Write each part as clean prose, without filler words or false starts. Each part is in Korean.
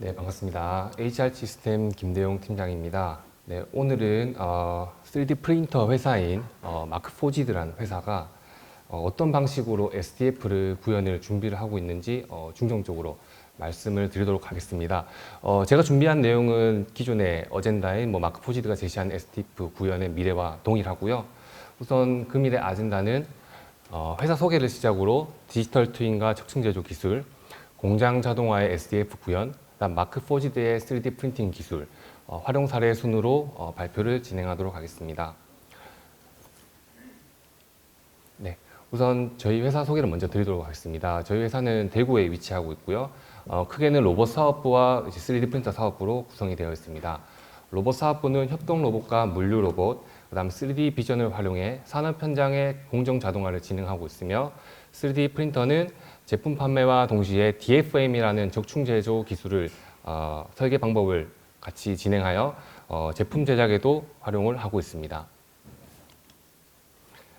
네, 반갑습니다. HR 시스템 김대용 팀장입니다. 네, 오늘은 3D 프린터 회사인 마크포지드라는 회사가 어떤 방식으로 SDF를 구현을 준비를 하고 있는지 중점적으로 말씀을 드리도록 하겠습니다. 제가 준비한 내용은 기존의 어젠다인 마크포지드가 제시한 SDF 구현의 미래와 동일하고요. 우선 그 미래 아젠다는 회사 소개를 시작으로 디지털 트윈과 적층 제조 기술, 공장 자동화의 SDF 구현, 그다음 마크포지드의 3D 프린팅 기술, 활용 사례 순으로 발표를 진행하도록 하겠습니다. 네, 우선 저희 회사 소개를 먼저 드리도록 하겠습니다. 저희 회사는 대구에 위치하고 있고요. 크게는 로봇 사업부와 3D 프린터 사업부로 구성이 되어 있습니다. 로봇 사업부는 협동 로봇과 물류 로봇, 그다음 3D 비전을 활용해 산업 현장의 공정 자동화를 진행하고 있으며 3D 프린터는 제품 판매와 동시에 DFM이라는 적충 제조 기술을 설계 방법을 같이 진행하여 제품 제작에도 활용을 하고 있습니다.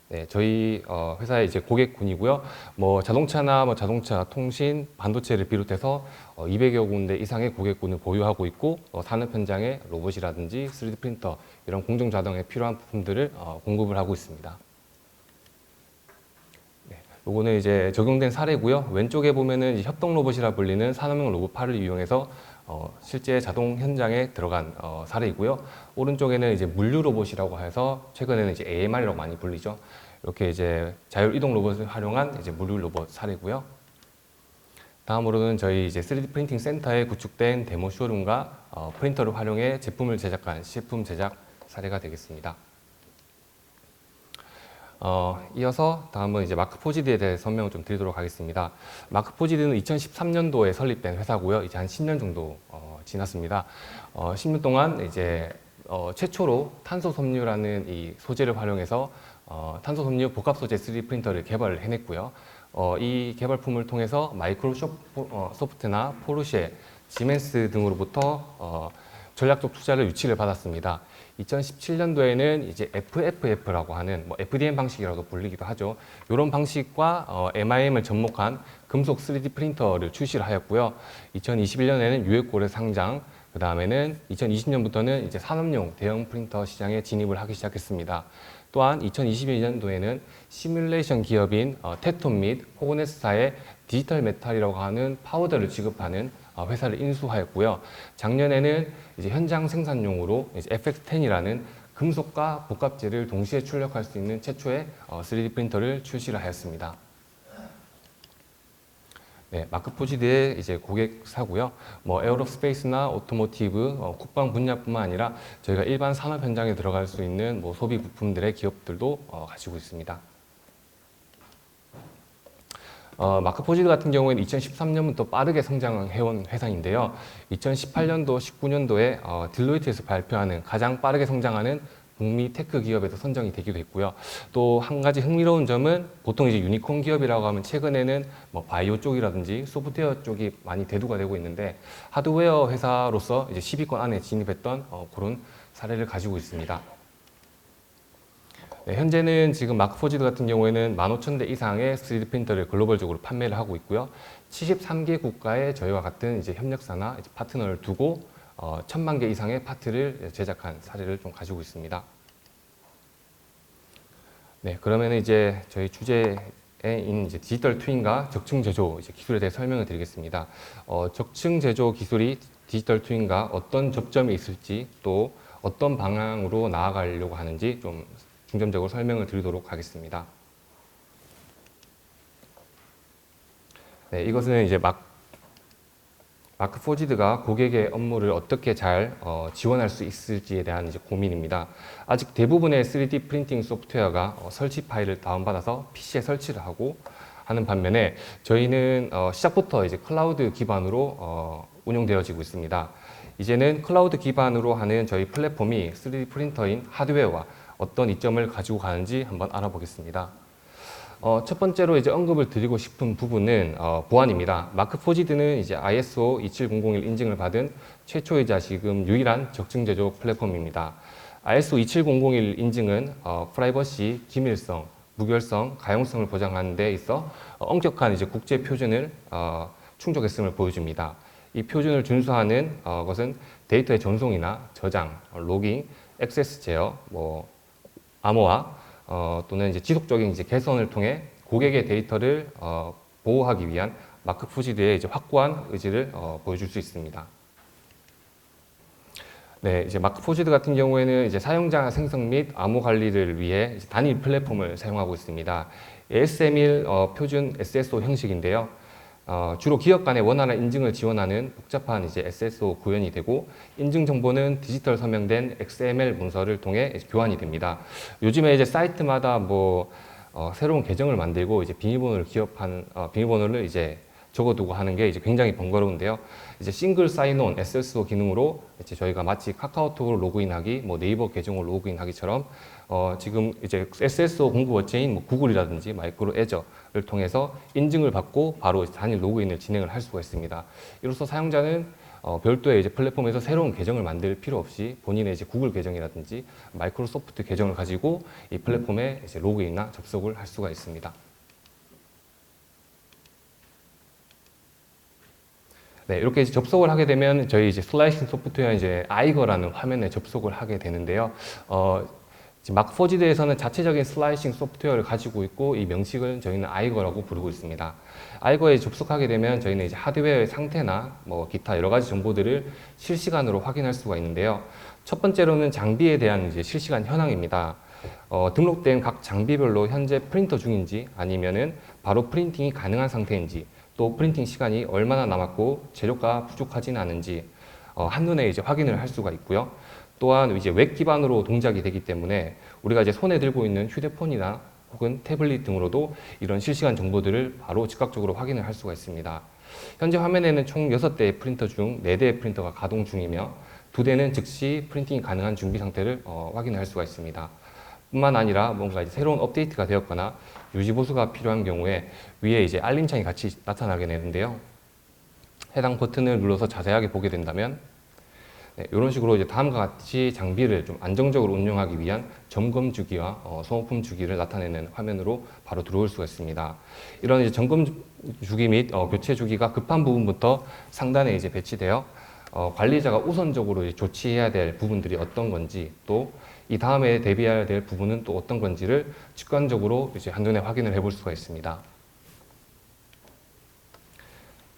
네, 저희 회사의 이제 고객군이고요. 자동차나 자동차, 통신, 반도체를 비롯해서 200여 군데 이상의 고객군을 보유하고 있고 산업 현장에 로봇이라든지 3D 프린터 이런 공정 자동에 필요한 부품들을 공급을 하고 있습니다. 요거는 이제 적용된 사례고요. 왼쪽에 보면은 이제 협동 로봇이라 불리는 산업용 로봇팔을 이용해서 실제 자동 현장에 들어간 사례이고요. 오른쪽에는 이제 물류 로봇이라고 해서 최근에는 이제 AMR이라고 많이 불리죠. 이렇게 이제 자율 이동 로봇을 활용한 이제 물류 로봇 사례고요. 다음으로는 저희 이제 3D 프린팅 센터에 구축된 데모 쇼룸과 프린터를 활용해 제품을 제작한 시제품 제작 사례가 되겠습니다. 이어서 다음은 이제 마크포지드에 대해 설명을 좀 드리도록 하겠습니다. 마크포지드는 2013년도에 설립된 회사고요. 이제 한 10년 정도 지났습니다. 10년 동안 이제 최초로 탄소 섬유라는 이 소재를 활용해서 탄소 섬유 복합 소재 3D 프린터를 개발을 해냈고요. 이 개발품을 통해서 마이크로소프트나 포르쉐, 지멘스 등으로부터 전략적 투자를 유치를 받았습니다. 2017년도에는 이제 FFF라고 하는 FDM 방식이라고 불리기도 하죠. 이런 방식과 MIM을 접목한 금속 3D 프린터를 출시를 하였고요. 2021년에는 유에코를 상장, 그 다음에는 2020년부터는 이제 산업용 대형 프린터 시장에 진입을 하기 시작했습니다. 또한 2022년도에는 시뮬레이션 기업인 테톤 및 호그네스사의 디지털 메탈이라고 하는 파우더를 지급하는 회사를 인수하였고요. 작년에는 이제 현장 생산용으로 이제 FX10이라는 금속과 복합재를 동시에 출력할 수 있는 최초의 3D 프린터를 출시를 하였습니다. 네, 마크포지드의 이제 고객사고요. 에어로스페이스나 오토모티브, 국방 분야뿐만 아니라 저희가 일반 산업 현장에 들어갈 수 있는 소비 부품들의 기업들도 가지고 있습니다. 마크포지드 같은 경우에는 2013년부터 빠르게 성장해온 회사인데요. 2018년도, 19년도에 딜로이트에서 발표하는 가장 빠르게 성장하는 북미 테크 기업에서 선정이 되기도 했고요. 또 한 가지 흥미로운 점은 보통 이제 유니콘 기업이라고 하면 최근에는 바이오 쪽이라든지 소프트웨어 쪽이 많이 대두가 되고 있는데 하드웨어 회사로서 이제 10위권 안에 진입했던 그런 사례를 가지고 있습니다. 네, 현재는 지금 마크포지드 같은 경우에는 15,000대 이상의 3D 프린터를 글로벌적으로 판매를 하고 있고요. 73개 국가에 저희와 같은 이제 협력사나 이제 파트너를 두고 1,000만 개 이상의 파트를 제작한 사례를 좀 가지고 있습니다. 네, 그러면 이제 저희 주제인 이제 디지털 트윈과 적층 제조 이제 기술에 대해 설명을 드리겠습니다. 적층 제조 기술이 디지털 트윈과 어떤 접점이 있을지 또 어떤 방향으로 나아가려고 하는지 좀 중점적으로 설명을 드리도록 하겠습니다. 네, 이것은 이제 마크포지드가 고객의 업무를 어떻게 잘 지원할 수 있을지에 대한 이제 고민입니다. 아직 대부분의 3D 프린팅 소프트웨어가 설치 파일을 다운받아서 PC에 설치를 하고 하는 반면에 저희는 시작부터 이제 클라우드 기반으로 운영되어지고 있습니다. 이제는 클라우드 기반으로 하는 저희 플랫폼이 3D 프린터인 하드웨어와 어떤 이점을 가지고 가는지 한번 알아보겠습니다. 첫 번째로 이제 언급을 드리고 싶은 부분은 보안입니다. 마크포지드는 이제 ISO 27001 인증을 받은 최초이자 지금 유일한 적층 제조 플랫폼입니다. ISO 27001 인증은 프라이버시, 기밀성, 무결성, 가용성을 보장하는 데 있어 엄격한 이제 국제 표준을 충족했음을 보여줍니다. 이 표준을 준수하는 것은 데이터의 전송이나 저장, 로깅, 액세스 제어, 암호화 또는 이제 지속적인 이제 개선을 통해 고객의 데이터를 보호하기 위한 마크 포지드의 이제 확고한 의지를 보여줄 수 있습니다. 네, 이제 마크 포지드 같은 경우에는 이제 사용자 생성 및 암호 관리를 위해 단일 플랫폼을 사용하고 있습니다. ASML 표준 SSO 형식인데요. 주로 기업 간의 원활한 인증을 지원하는 복잡한 이제 SSO 구현이 되고, 인증 정보는 디지털 서명된 XML 문서를 통해 교환이 됩니다. 요즘에 이제 사이트마다 새로운 계정을 만들고 이제 비밀번호를 이제 적어두고 하는 게 이제 굉장히 번거로운데요. 이제 싱글 사인온 SSO 기능으로 이제 저희가 마치 카카오톡으로 로그인하기, 네이버 계정으로 로그인하기처럼 지금 이제 SSO 공급 업체인 구글이라든지 마이크로 애저를 통해서 인증을 받고 바로 단일 로그인을 진행을 할 수가 있습니다. 이로써 사용자는 별도의 이제 플랫폼에서 새로운 계정을 만들 필요 없이 본인의 이제 구글 계정이라든지 마이크로소프트 계정을 가지고 이 플랫폼에 이제 로그인이나 접속을 할 수가 있습니다. 네, 이렇게 이제 접속을 하게 되면 저희 이제 슬라이싱 소프트웨어 이제 아이거라는 화면에 접속을 하게 되는데요. 마크4지드에서는 자체적인 슬라이싱 소프트웨어를 가지고 있고, 이 명칭을 저희는 아이거라고 부르고 있습니다. 아이거에 접속하게 되면 저희는 이제 하드웨어의 상태나 기타 여러 가지 정보들을 실시간으로 확인할 수가 있는데요. 첫 번째로는 장비에 대한 이제 실시간 현황입니다. 등록된 각 장비별로 현재 프린터 중인지 아니면은 바로 프린팅이 가능한 상태인지, 또 프린팅 시간이 얼마나 남았고 재료가 부족하지는 않은지 한눈에 이제 확인을 할 수가 있고요. 또한 이제 웹 기반으로 동작이 되기 때문에 우리가 이제 손에 들고 있는 휴대폰이나 혹은 태블릿 등으로도 이런 실시간 정보들을 바로 즉각적으로 확인을 할 수가 있습니다. 현재 화면에는 총 6대의 프린터 중 4대의 프린터가 가동 중이며 2대는 즉시 프린팅이 가능한 준비 상태를 확인할 수가 있습니다. 뿐만 아니라 뭔가 이제 새로운 업데이트가 되었거나 유지 보수가 필요한 경우에 위에 이제 알림창이 같이 나타나게 되는데요. 해당 버튼을 눌러서 자세하게 보게 된다면 이런 식으로 이제 다음과 같이 장비를 좀 안정적으로 운영하기 위한 점검 주기와 소모품 주기를 나타내는 화면으로 바로 들어올 수가 있습니다. 이런 이제 점검 주기 및 교체 주기가 급한 부분부터 상단에 이제 배치되어 관리자가 우선적으로 이제 조치해야 될 부분들이 어떤 건지, 또 이 다음에 대비해야 될 부분은 또 어떤 건지를 직관적으로 이제 한눈에 확인을 해볼 수가 있습니다.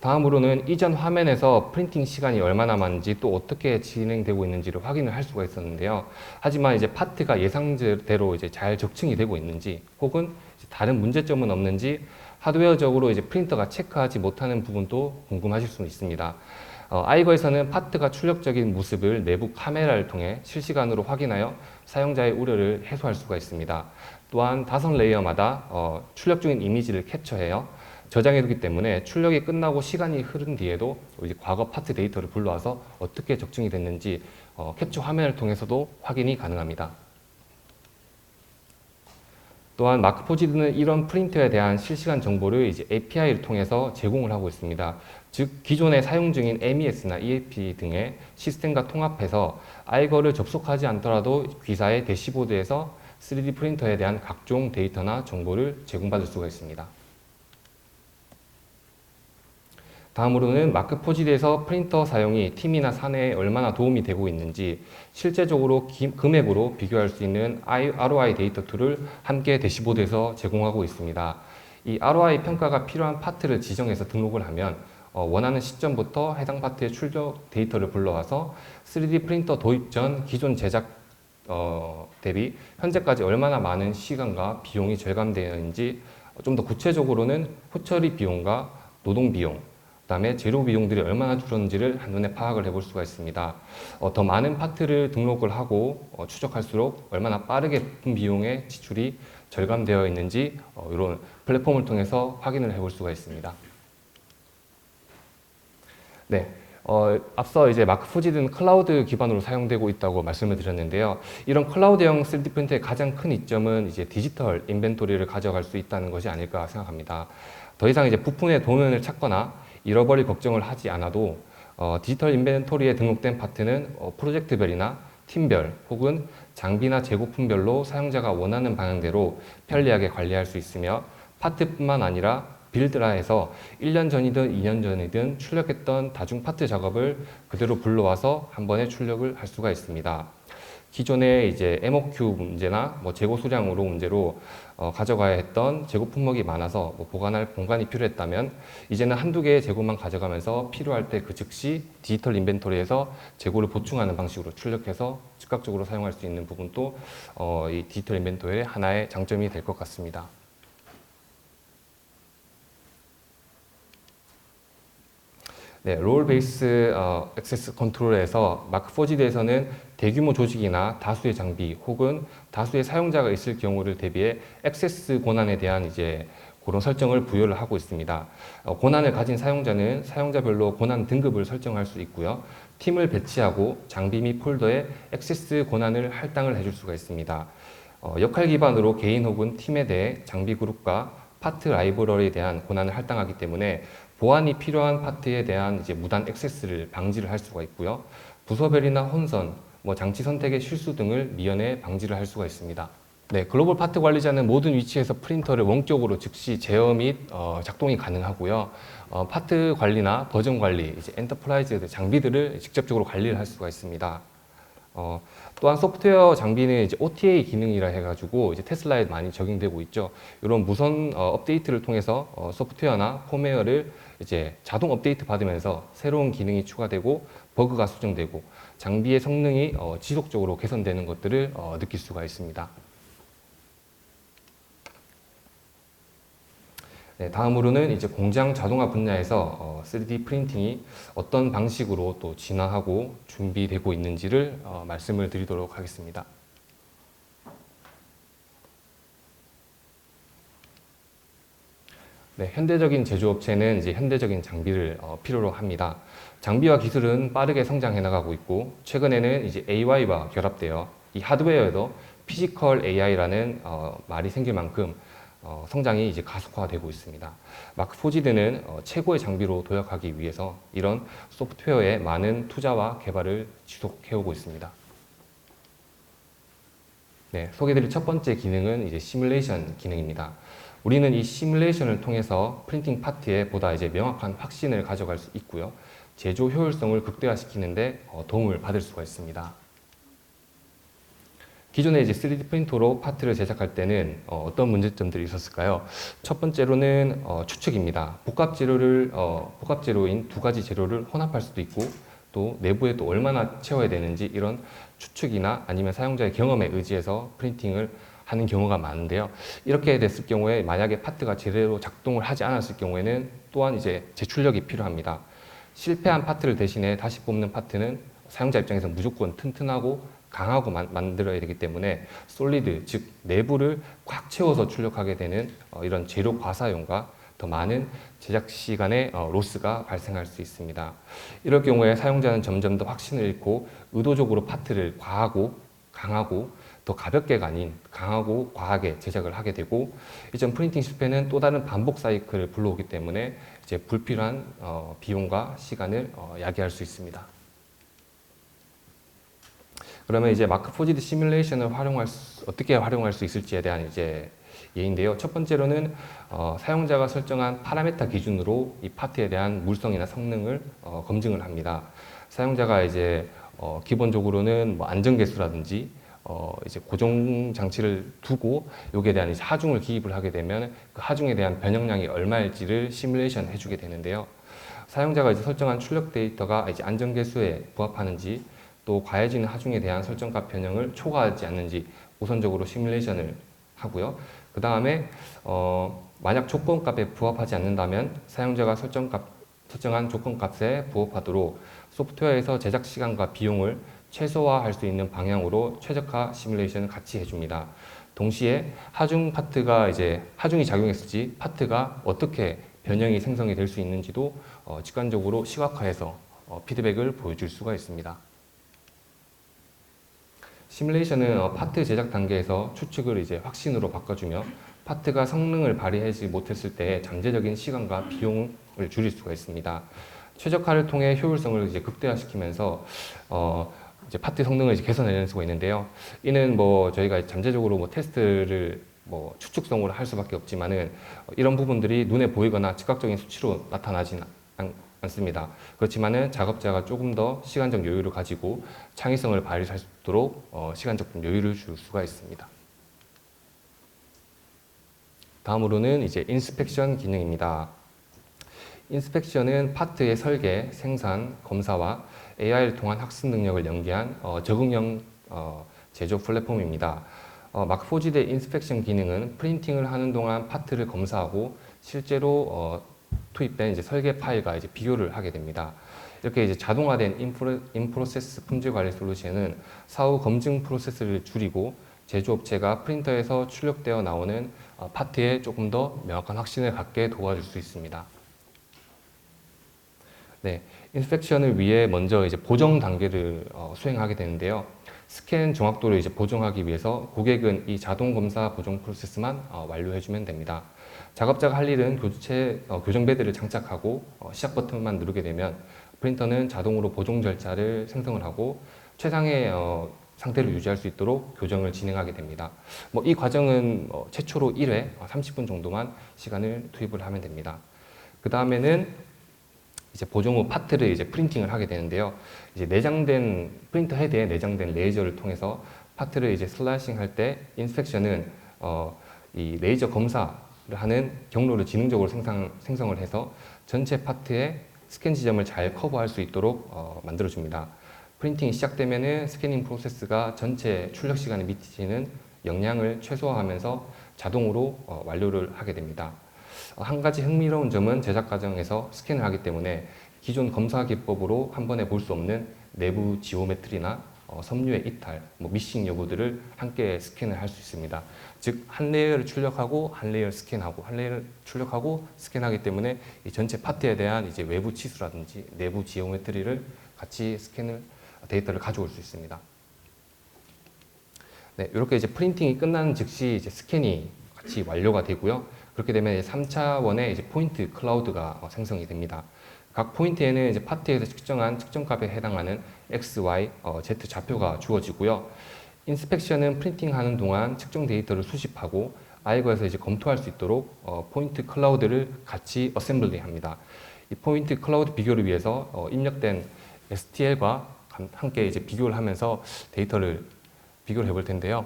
다음으로는 이전 화면에서 프린팅 시간이 얼마나 남았는지, 또 어떻게 진행되고 있는지를 확인을 할 수가 있었는데요. 하지만 이제 파트가 예상대로 이제 잘 적층이 되고 있는지, 혹은 다른 문제점은 없는지 하드웨어적으로 이제 프린터가 체크하지 못하는 부분도 궁금하실 수 있습니다. 아이거에서는 파트가 출력적인 모습을 내부 카메라를 통해 실시간으로 확인하여 사용자의 우려를 해소할 수가 있습니다. 또한 5레이어마다 출력 중인 이미지를 캡처해요 저장해두기 때문에 출력이 끝나고 시간이 흐른 뒤에도 이제 과거 파트 데이터를 불러와서 어떻게 적중이 됐는지 캡처 화면을 통해서도 확인이 가능합니다. 또한 마크4지드는 이런 프린터에 대한 실시간 정보를 이제 API를 통해서 제공을 하고 있습니다. 즉, 기존에 사용 중인 MES나 EAP 등의 시스템과 통합해서 아이거를 접속하지 않더라도 귀사의 대시보드에서 3D 프린터에 대한 각종 데이터나 정보를 제공받을 수가 있습니다. 다음으로는 마크4지드에서 프린터 사용이 팀이나 사내에 얼마나 도움이 되고 있는지 실제적으로 금액으로 비교할 수 있는 ROI 데이터 툴을 함께 대시보드에서 제공하고 있습니다. 이 ROI 평가가 필요한 파트를 지정해서 등록을 하면 원하는 시점부터 해당 파트의 출력 데이터를 불러와서 3D 프린터 도입 전 기존 제작 대비 현재까지 얼마나 많은 시간과 비용이 절감되었는지, 좀 더 구체적으로는 후처리 비용과 노동 비용, 그다음에 재료 비용들이 얼마나 줄었는지를 한눈에 파악을 해볼 수가 있습니다. 더 많은 파트를 등록을 하고 추적할수록 얼마나 빠르게 부품 비용의 지출이 절감되어 있는지 이런 플랫폼을 통해서 확인을 해볼 수가 있습니다. 네, 앞서 이제 마크4지드는 클라우드 기반으로 사용되고 있다고 말씀을 드렸는데요. 이런 클라우드형 3D 프린터의 가장 큰 이점은 이제 디지털 인벤토리를 가져갈 수 있다는 것이 아닐까 생각합니다. 더 이상 이제 부품의 도면을 찾거나 잃어버릴 걱정을 하지 않아도 디지털 인벤토리에 등록된 파트는 프로젝트별이나 팀별 혹은 장비나 재고품별로 사용자가 원하는 방향대로 편리하게 관리할 수 있으며, 파트뿐만 아니라 빌드라 해서 1년 전이든 2년 전이든 출력했던 다중 파트 작업을 그대로 불러와서 한 번에 출력을 할 수가 있습니다. 기존에 이제 MOQ 문제나 뭐 재고 수량으로 문제로 가져가야 했던 재고 품목이 많아서 뭐 보관할 공간이 필요했다면 이제는 한두 개의 재고만 가져가면서 필요할 때 그 즉시 디지털 인벤토리에서 재고를 보충하는 방식으로 출력해서 즉각적으로 사용할 수 있는 부분도 이 디지털 인벤토리의 하나의 장점이 될 것 같습니다. 네, 롤 베이스 액세스 컨트롤에서 마크 4GD에서는 대규모 조직이나 다수의 장비 혹은 다수의 사용자가 있을 경우를 대비해 액세스 권한에 대한 이제 그런 설정을 부여를 하고 있습니다. 권한을 가진 사용자는 사용자별로 권한 등급을 설정할 수 있고요. 팀을 배치하고 장비 및 폴더에 액세스 권한을 할당을 해줄 수가 있습니다. 역할 기반으로 개인 혹은 팀에 대해 장비 그룹과 파트 라이브러리에 대한 권한을 할당하기 때문에 보안이 필요한 파트에 대한 이제 무단 액세스를 방지를 할 수가 있고요. 부서별이나 혼선, 뭐 장치 선택의 실수 등을 미연에 방지를 할 수가 있습니다. 네, 글로벌 파트 관리자는 모든 위치에서 프린터를 원격으로 즉시 제어 및 작동이 가능하고요. 파트 관리나 버전 관리, 이제 엔터프라이즈 장비들을 직접적으로 관리를 할 수가 있습니다. 또한 소프트웨어 장비는 이제 OTA 기능이라 해가지고 이제 테슬라에 많이 적용되고 있죠. 이런 무선 업데이트를 통해서 소프트웨어나 펌웨어를 이제 자동 업데이트 받으면서 새로운 기능이 추가되고 버그가 수정되고 장비의 성능이 지속적으로 개선되는 것들을 느낄 수가 있습니다. 네, 다음으로는 이제 공장 자동화 분야에서 3D 프린팅이 어떤 방식으로 또 진화하고 준비되고 있는지를 말씀을 드리도록 하겠습니다. 네, 현대적인 제조업체는 이제 현대적인 장비를 필요로 합니다. 장비와 기술은 빠르게 성장해 나가고 있고 최근에는 이제 AI와 결합되어 이 하드웨어에도 피지컬 AI라는 말이 생길 만큼 성장이 이제 가속화되고 있습니다. 마크 4GD는 최고의 장비로 도약하기 위해서 이런 소프트웨어에 많은 투자와 개발을 지속해오고 있습니다. 네, 소개드릴 첫 번째 기능은 이제 시뮬레이션 기능입니다. 우리는 이 시뮬레이션을 통해서 프린팅 파트에 보다 이제 명확한 확신을 가져갈 수 있고요. 제조 효율성을 극대화시키는데 도움을 받을 수가 있습니다. 기존에 이제 3D 프린터로 파트를 제작할 때는 어떤 문제점들이 있었을까요? 첫 번째로는 추측입니다. 복합 재료인 두 가지 재료를 혼합할 수도 있고 또 내부에 또 얼마나 채워야 되는지 이런 추측이나 아니면 사용자의 경험에 의지해서 프린팅을 하는 경우가 많은데요. 이렇게 됐을 경우에 만약에 파트가 제대로 작동을 하지 않았을 경우에는 또한 이제 재출력이 필요합니다. 실패한 파트를 대신해 다시 뽑는 파트는 사용자 입장에서 무조건 튼튼하고 강하고 만들어야 되기 때문에 솔리드, 즉 내부를 꽉 채워서 출력하게 되는 이런 재료 과사용과 더 많은 제작 시간의 로스가 발생할 수 있습니다. 이럴 경우에 사용자는 점점 더 확신을 잃고 의도적으로 파트를 과하고 강하고 더 가볍게가 아닌 강하고 과하게 제작을 하게 되고 이전 프린팅 실패는 또 다른 반복 사이클을 불러오기 때문에 이제 불필요한 비용과 시간을 야기할 수 있습니다. 그러면 이제 마크 4GD 시뮬레이션을 어떻게 활용할 수 있을지에 대한 이제 예인데요. 첫 번째로는 사용자가 설정한 파라메타 기준으로 이 파트에 대한 물성이나 성능을 검증을 합니다. 사용자가 이제 기본적으로는 뭐 안전계수라든지 이제 고정 장치를 두고 여기에 대한 이제 하중을 기입을 하게 되면 그 하중에 대한 변형량이 얼마일지를 시뮬레이션 해주게 되는데요. 사용자가 이제 설정한 출력 데이터가 이제 안전계수에 부합하는지 또 가해지는 하중에 대한 설정값 변형을 초과하지 않는지 우선적으로 시뮬레이션을 하고요. 그 다음에 만약 조건값에 부합하지 않는다면 사용자가 설정한 조건값에 부합하도록 소프트웨어에서 제작 시간과 비용을 최소화할 수 있는 방향으로 최적화 시뮬레이션을 같이 해줍니다. 동시에 하중이 작용했을지 파트가 어떻게 변형이 생성이 될 수 있는지도 직관적으로 시각화해서 피드백을 보여줄 수가 있습니다. 시뮬레이션은 파트 제작 단계에서 추측을 이제 확신으로 바꿔주며 파트가 성능을 발휘하지 못했을 때 잠재적인 시간과 비용을 줄일 수가 있습니다. 최적화를 통해 효율성을 이제 극대화시키면서 이제 파트 성능을 이제 개선해낼 수가 있는데요. 이는 뭐 저희가 잠재적으로 뭐 테스트를 뭐 추측성으로 할 수밖에 없지만은 이런 부분들이 눈에 보이거나 즉각적인 수치로 나타나지는 않습니다. 그렇지만은 작업자가 조금 더 시간적 여유를 가지고 창의성을 발휘할 수 있도록 시간적 여유를 줄 수가 있습니다. 다음으로는 이제 인스펙션 기능입니다. 인스펙션은 파트의 설계, 생산, 검사와 AI를 통한 학습 능력을 연계한 적응형 제조 플랫폼입니다. 마크4지대 인스펙션 기능은 프린팅을 하는 동안 파트를 검사하고 실제로 투입된 이제 설계 파일과 이제 비교를 하게 됩니다. 이렇게 이제 자동화된 인프로세스 품질 관리 솔루션은 사후 검증 프로세스를 줄이고 제조업체가 프린터에서 출력되어 나오는 파트에 조금 더 명확한 확신을 갖게 도와줄 수 있습니다. 네, 인스펙션을 위해 먼저 이제 보정 단계를 수행하게 되는데요. 스캔 정확도를 이제 보정하기 위해서 고객은 이 자동 검사 보정 프로세스만 완료해주면 됩니다. 작업자가 할 일은 교정 베드를 장착하고 시작 버튼만 누르게 되면 프린터는 자동으로 보정 절차를 생성을 하고 최상의 상태를 유지할 수 있도록 교정을 진행하게 됩니다. 이 과정은 최초로 1회 30분 정도만 시간을 투입을 하면 됩니다. 그 다음에는 이제 보정 후 파트를 이제 프린팅을 하게 되는데요. 이제 내장된 프린터 헤드에 내장된 레이저를 통해서 파트를 이제 슬라이싱 할 때 인스펙션은 이 레이저 검사를 하는 경로를 지능적으로 생성을 해서 전체 파트의 스캔 지점을 잘 커버할 수 있도록 만들어줍니다. 프린팅이 시작되면은 스캐닝 프로세스가 전체 출력 시간에 미치는 영향을 최소화하면서 자동으로 완료를 하게 됩니다. 한 가지 흥미로운 점은 제작 과정에서 스캔을 하기 때문에 기존 검사 기법으로 한 번에 볼 수 없는 내부 지오메트리나 섬유의 이탈, 미싱 여부들을 함께 스캔을 할 수 있습니다. 즉, 한 레이어를 출력하고 한 레이어를 스캔하고 한 레이어를 출력하고 스캔하기 때문에 이 전체 파트에 대한 이제 외부 치수라든지 내부 지오메트리를 같이 데이터를 가져올 수 있습니다. 네, 이렇게 이제 프린팅이 끝나는 즉시 이제 스캔이 같이 완료가 되고요. 그렇게 되면 3차원의 이제 포인트 클라우드가 생성이 됩니다. 각 포인트에는 이제 파트에서 측정한 측정값에 해당하는 X, Y, Z 좌표가 주어지고요. 인스펙션은 프린팅하는 동안 측정 데이터를 수집하고 아이거에서 이제 검토할 수 있도록 포인트 클라우드를 같이 어셈블리합니다. 이 포인트 클라우드 비교를 위해서 입력된 STL과 함께 이제 비교를 하면서 데이터를 비교를 해볼 텐데요.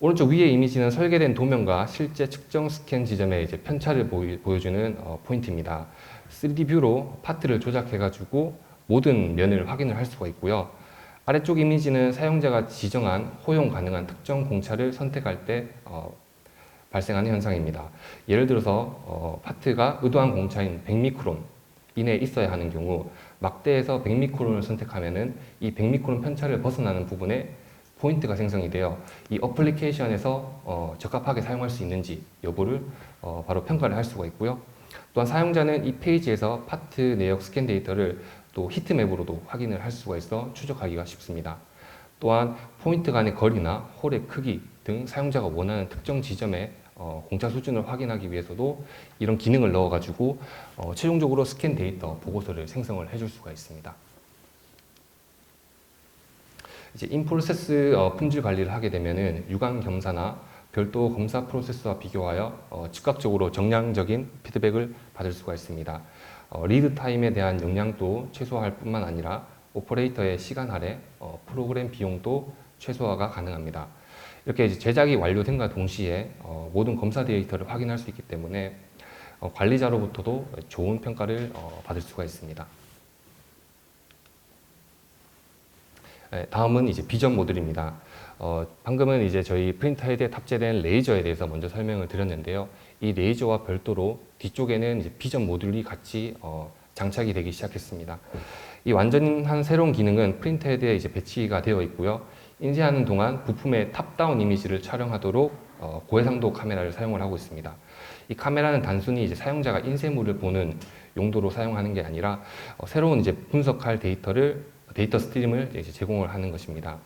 오른쪽 위의 이미지는 설계된 도면과 실제 측정 스캔 지점의 이제 편차를 보여주는 포인트입니다. 3D 뷰로 파트를 조작해가지고 모든 면을 확인을 할 수가 있고요. 아래쪽 이미지는 사용자가 지정한 호용 가능한 특정 공차를 선택할 때 발생하는 현상입니다. 예를 들어서 파트가 의도한 공차인 100미크론 이내에 있어야 하는 경우 막대에서 100미크론을 선택하면은 이 100미크론 편차를 벗어나는 부분에 포인트가 생성이 되어 이 어플리케이션에서 적합하게 사용할 수 있는지 여부를 바로 평가를 할 수가 있고요. 또한 사용자는 이 페이지에서 파트 내역 스캔 데이터를 또 히트맵으로도 확인을 할 수가 있어 추적하기가 쉽습니다. 또한 포인트 간의 거리나 홀의 크기 등 사용자가 원하는 특정 지점의 공차 수준을 확인하기 위해서도 이런 기능을 넣어가지고 최종적으로 스캔 데이터 보고서를 생성을 해줄 수가 있습니다. 이제 인프로세스 품질 관리를 하게 되면은 유관 검사나 별도 검사 프로세스와 비교하여 즉각적으로 정량적인 피드백을 받을 수가 있습니다. 리드 타임에 대한 영향도 최소화할 뿐만 아니라 오퍼레이터의 시간 할애, 프로그램 비용도 최소화가 가능합니다. 이렇게 이제 제작이 완료된과 동시에 모든 검사 데이터를 확인할 수 있기 때문에 관리자로부터도 좋은 평가를 받을 수가 있습니다. 다음은 이제 비전 모듈입니다. 방금은 이제 저희 프린터 헤드에 탑재된 레이저에 대해서 먼저 설명을 드렸는데요. 이 레이저와 별도로 뒤쪽에는 이제 비전 모듈이 같이 장착이 되기 시작했습니다. 이 완전한 새로운 기능은 프린터 헤드에 이제 배치가 되어 있고요. 인쇄하는 동안 부품의 탑다운 이미지를 촬영하도록 고해상도 카메라를 사용을 하고 있습니다. 이 카메라는 단순히 이제 사용자가 인쇄물을 보는 용도로 사용하는 게 아니라 새로운 이제 분석할 데이터 스트림을 이제 제공을 하는 것입니다.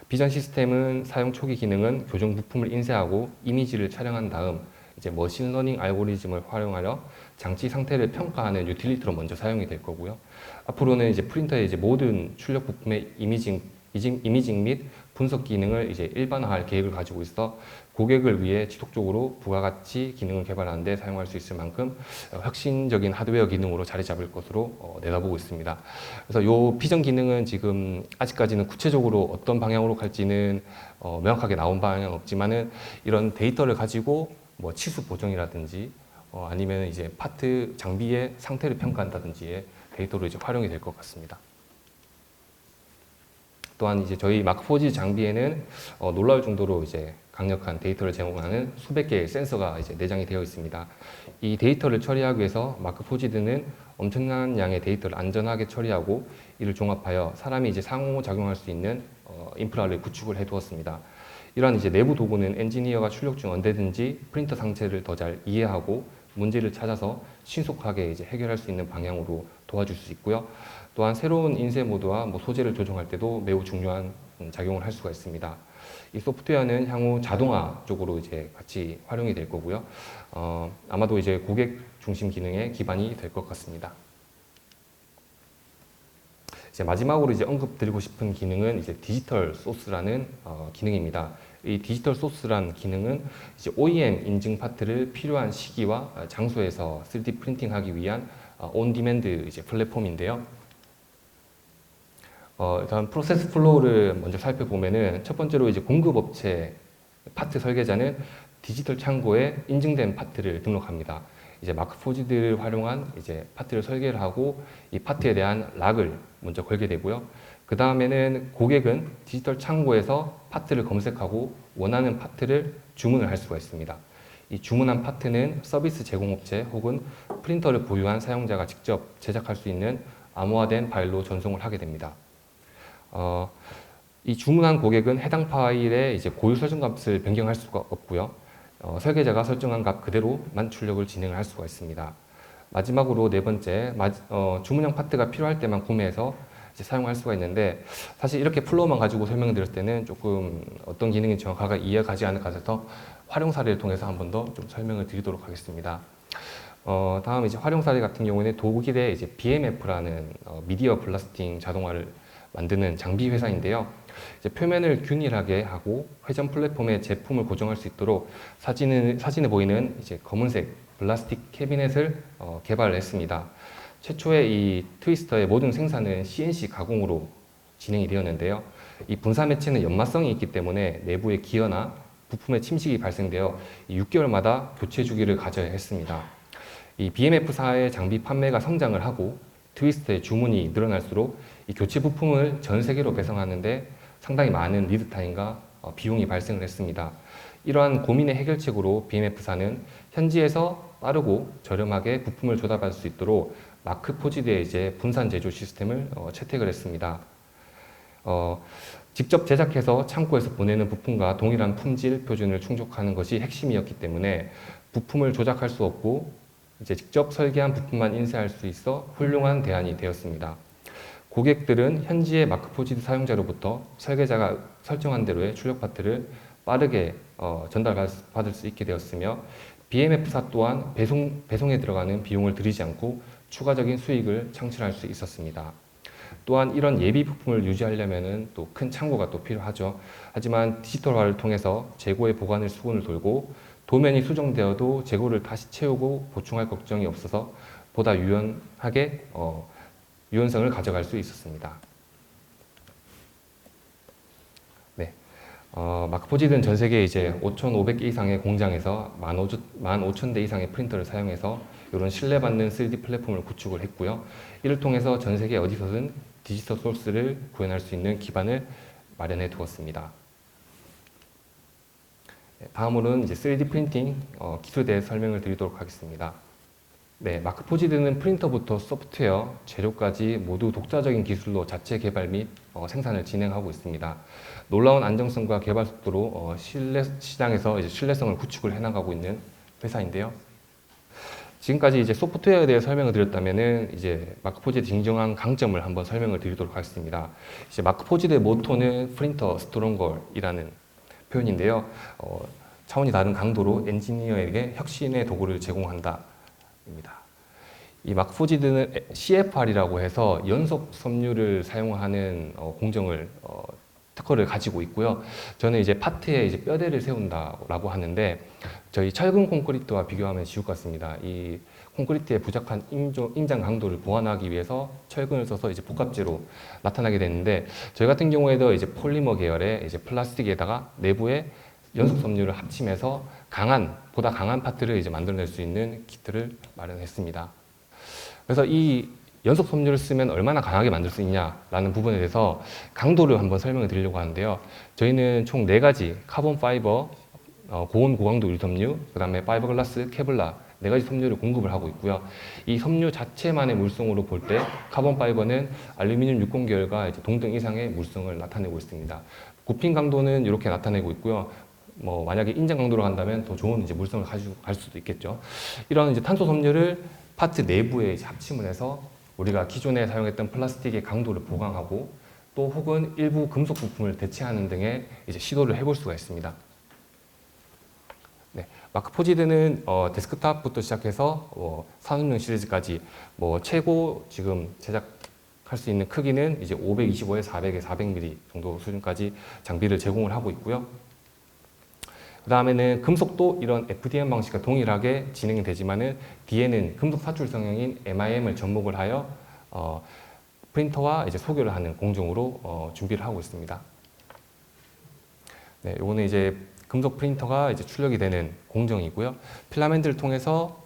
비전 시스템은 사용 초기 기능은 교정 부품을 인쇄하고 이미지를 촬영한 다음 이제 머신러닝 알고리즘을 활용하여 장치 상태를 평가하는 유틸리티로 먼저 사용이 될 거고요. 앞으로는 이제 프린터의 이제 모든 출력 부품의 이미징 및 분석 기능을 이제 일반화할 계획을 가지고 있어 고객을 위해 지속적으로 부가가치 기능을 개발하는 데 사용할 수 있을 만큼 혁신적인 하드웨어 기능으로 자리 잡을 것으로 내다보고 있습니다. 그래서 이 비전 기능은 지금 아직까지는 구체적으로 어떤 방향으로 갈지는 명확하게 나온 방향은 없지만은 이런 데이터를 가지고 뭐 치수 보정이라든지 아니면 이제 파트 장비의 상태를 평가한다든지의 데이터로 이제 활용이 될 것 같습니다. 또한 이제 저희 마크4지 장비에는 놀라울 정도로 이제 강력한 데이터를 제공하는 수백 개의 센서가 이제 내장이 되어 있습니다. 이 데이터를 처리하기 위해서 마크4지드는 엄청난 양의 데이터를 안전하게 처리하고 이를 종합하여 사람이 이제 상호작용할 수 있는 인프라를 구축을 해두었습니다. 이러한 이제 내부 도구는 엔지니어가 출력 중 언제든지 프린터 상태를 더 잘 이해하고 문제를 찾아서 신속하게 이제 해결할 수 있는 방향으로 도와줄 수 있고요. 또한 새로운 인쇄 모드와 뭐 소재를 조정할 때도 매우 중요한 작용을 할 수가 있습니다. 이 소프트웨어는 향후 자동화 쪽으로 이제 같이 활용이 될 거고요. 아마도 이제 고객 중심 기능의 기반이 될 것 같습니다. 이제 마지막으로 이제 언급드리고 싶은 기능은 이제 디지털 소스라는 기능입니다. 이 디지털 소스라는 기능은 이제 OEM 인증 파트를 필요한 시기와 장소에서 3D 프린팅하기 위한 온디맨드 이제 플랫폼인데요. 일단 프로세스 플로우를 먼저 살펴보면은 첫 번째로 이제 공급업체 파트 설계자는 디지털 창고에 인증된 파트를 등록합니다. 이제 마크4지드를 활용한 이제 파트를 설계를 하고 이 파트에 대한 락을 먼저 걸게 되고요. 그 다음에는 고객은 디지털 창고에서 파트를 검색하고 원하는 파트를 주문을 할 수가 있습니다. 이 주문한 파트는 서비스 제공업체 혹은 프린터를 보유한 사용자가 직접 제작할 수 있는 암호화된 파일로 전송을 하게 됩니다. 이 주문한 고객은 해당 파일에 이제 고유 설정 값을 변경할 수가 없고요. 설계자가 설정한 값 그대로만 출력을 진행을 할 수가 있습니다. 마지막으로 네 번째, 주문형 파트가 필요할 때만 구매해서 이제 사용할 수가 있는데 사실 이렇게 플로우만 가지고 설명드릴 때는 조금 어떤 기능이 정확하게 이해가 가지 않을 것 같아서 활용 사례를 통해서 한 번 더 좀 설명을 드리도록 하겠습니다. 다음 이제 활용 사례 같은 경우에는 독일의 이제 BMF라는 미디어 블라스팅 자동화를 만드는 장비 회사인데요. 이제 표면을 균일하게 하고 회전 플랫폼에 제품을 고정할 수 있도록 사진에 보이는 이제 검은색 플라스틱 캐비넷을 개발했습니다. 최초의 이 트위스터의 모든 생산은 CNC 가공으로 진행이 되었는데요. 이 분사 매체는 연마성이 있기 때문에 내부의 기어나 부품의 침식이 발생되어 6개월마다 교체 주기를 가져야 했습니다. 이 BMF사의 장비 판매가 성장을 하고 트위스터의 주문이 늘어날수록 이 교체 부품을 전 세계로 배송하는데 상당히 많은 리드 타임과 비용이 발생을 했습니다. 이러한 고민의 해결책으로 BMF사는 현지에서 빠르고 저렴하게 부품을 조달할 수 있도록 마크4지드의 이제 분산 제조 시스템을 채택을 했습니다. 직접 제작해서 창고에서 보내는 부품과 동일한 품질 표준을 충족하는 것이 핵심이었기 때문에 부품을 조작할 수 없고 이제 직접 설계한 부품만 인쇄할 수 있어 훌륭한 대안이 되었습니다. 고객들은 현지의 마크4지드 사용자로부터 설계자가 설정한 대로의 출력 파트를 빠르게 전달받을 수 있게 되었으며 BMF사 또한 배송에 들어가는 비용을 들이지 않고 추가적인 수익을 창출할 수 있었습니다. 또한 이런 예비 부품을 유지하려면 또 큰 창고가 또 필요하죠. 하지만 디지털화를 통해서 재고의 보관을 수건을 돌고 도면이 수정되어도 재고를 다시 채우고 보충할 걱정이 없어서 보다 유연하게 유연성을 가져갈 수 있었습니다. 네, 마크4지드는 전 세계 이제 5,500개 이상의 공장에서 15,000대 이상의 프린터를 사용해서 이런 신뢰받는 3D 플랫폼을 구축을 했고요. 이를 통해서 전 세계 어디서든 디지털 소스를 구현할 수 있는 기반을 마련해 두었습니다. 다음으로는 이제 3D 프린팅 기술에 대해 설명을 드리도록 하겠습니다. 네, 마크4지드는 프린터부터 소프트웨어, 재료까지 모두 독자적인 기술로 자체 개발 및 생산을 진행하고 있습니다. 놀라운 안정성과 개발 속도로 시장에서 이제 신뢰성을 구축을 해나가고 있는 회사인데요. 지금까지 이제 소프트웨어에 대해 설명을 드렸다면은 이제 마크4지드의 진정한 강점을 한번 설명을 드리도록 하겠습니다. 이제 마크4지드의 모토는 프린터 스트롱걸이라는 표현인데요. 차원이 다른 강도로 엔지니어에게 혁신의 도구를 제공한다. 입니다. 이 마크4지드는 CFR이라고 해서 연속 섬유를 사용하는 공정을 특허를 가지고 있고요. 저는 이제 파트에 이제 뼈대를 세운다라고 하는데 저희 철근 콘크리트와 비교하면 쉬울 것 같습니다. 이 콘크리트의 부족한 인장 강도를 보완하기 위해서 철근을 써서 이제 복합재로 나타나게 되는데 저희 같은 경우에도 이제 폴리머 계열의 이제 플라스틱에다가 내부에 연속 섬유를 합치면서 보다 강한 파트를 이제 만들어낼 수 있는 키트를 마련했습니다. 그래서 이 연속 섬유를 쓰면 얼마나 강하게 만들 수 있냐라는 부분에 대해서 강도를 한번 설명을 드리려고 하는데요. 저희는 총 4가지 카본 파이버, 고온 고강도 유섬유, 그 다음에 파이버글라스, 케블라 4가지 섬유를 공급을 하고 있고요. 이 섬유 자체만의 물성으로 볼 때 카본 파이버는 알루미늄 60 계열과 이제 동등 이상의 물성을 나타내고 있습니다. 굽힌 강도는 이렇게 나타내고 있고요. 만약에 인장 강도로 간다면 더 좋은 이제 물성을 가지고 갈 수도 있겠죠. 이런 이제 탄소 섬유를 파트 내부에 이제 합침을 해서 우리가 기존에 사용했던 플라스틱의 강도를 보강하고 또 혹은 일부 금속 부품을 대체하는 등의 이제 시도를 해볼 수가 있습니다. 네, 마크포지드는 데스크탑부터 시작해서 산업용 시리즈까지 최고 지금 제작할 수 있는 크기는 이제 525에 400에 400mm 정도 수준까지 장비를 제공을 하고 있고요. 그 다음에는 금속도 이런 FDM 방식과 동일하게 진행이 되지만은 뒤에는 금속 사출 성형인 MIM을 접목을 하여 프린터와 이제 소교를 하는 공정으로 준비를 하고 있습니다. 네, 이거는 이제 금속 프린터가 이제 출력이 되는 공정이고요. 필라멘트를 통해서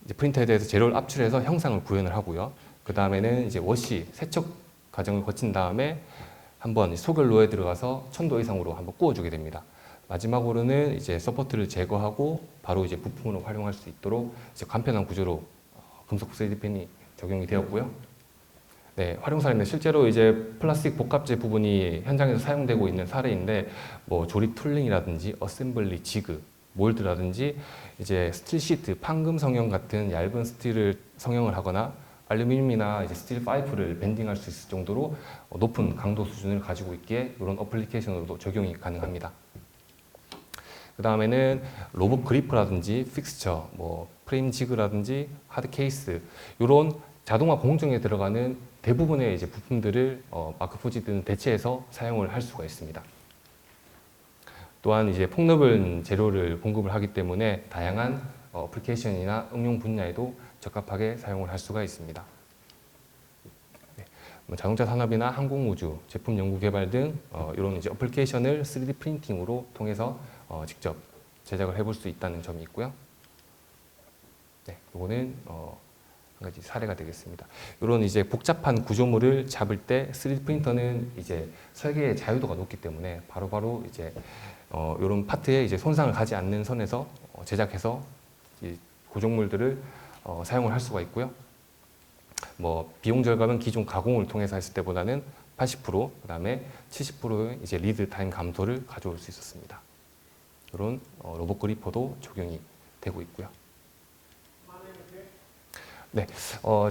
이제 프린터에 대해서 재료를 압출해서 형상을 구현을 하고요. 그 다음에는 이제 워시 세척 과정을 거친 다음에 한번 소결로에 들어가서 1000도 이상으로 한번 구워주게 됩니다. 마지막으로는 이제 서포트를 제거하고 바로 이제 부품으로 활용할 수 있도록 이제 간편한 구조로 금속 3D 펜이 적용이 되었고요. 네, 활용 사례는 실제로 이제 플라스틱 복합재 부분이 현장에서 사용되고 있는 사례인데 조립 툴링이라든지 어셈블리 지그, 몰드라든지 이제 스틸 시트, 판금 성형 같은 얇은 스틸을 성형을 하거나 알루미늄이나 이제 스틸 파이프를 밴딩할 수 있을 정도로 높은 강도 수준을 가지고 있기에 이런 어플리케이션으로도 적용이 가능합니다. 그 다음에는 로봇 그리퍼라든지 픽스처, 프레임 지그라든지 하드 케이스 이런 자동화 공정에 들어가는 대부분의 이제 부품들을 마크포지드는 대체해서 사용을 할 수가 있습니다. 또한 이제 폭넓은 재료를 공급을 하기 때문에 다양한 어플리케이션이나 응용 분야에도 적합하게 사용을 할 수가 있습니다. 네, 자동차 산업이나 항공우주, 제품 연구 개발 등 이런 이제 어플리케이션을 3D 프린팅으로 통해서 직접 제작을 해볼 수 있다는 점이 있고요. 네, 이거는 한 가지 사례가 되겠습니다. 이런 이제 복잡한 구조물을 잡을 때 3D 프린터는 이제 설계의 자유도가 높기 때문에 바로바로 이제 이런 파트에 이제 손상을 가지 않는 선에서 제작해서 이 구조물들을 사용을 할 수가 있고요. 비용 절감은 기존 가공을 통해서 했을 때보다는 80%, 그다음에 70%의 이제 리드 타임 감소를 가져올 수 있었습니다. 이런 로봇 그리퍼도 적용이 되고 있고요. 네,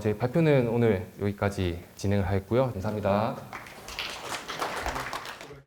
저희 발표는 오늘 여기까지 진행을 하겠고요. 감사합니다.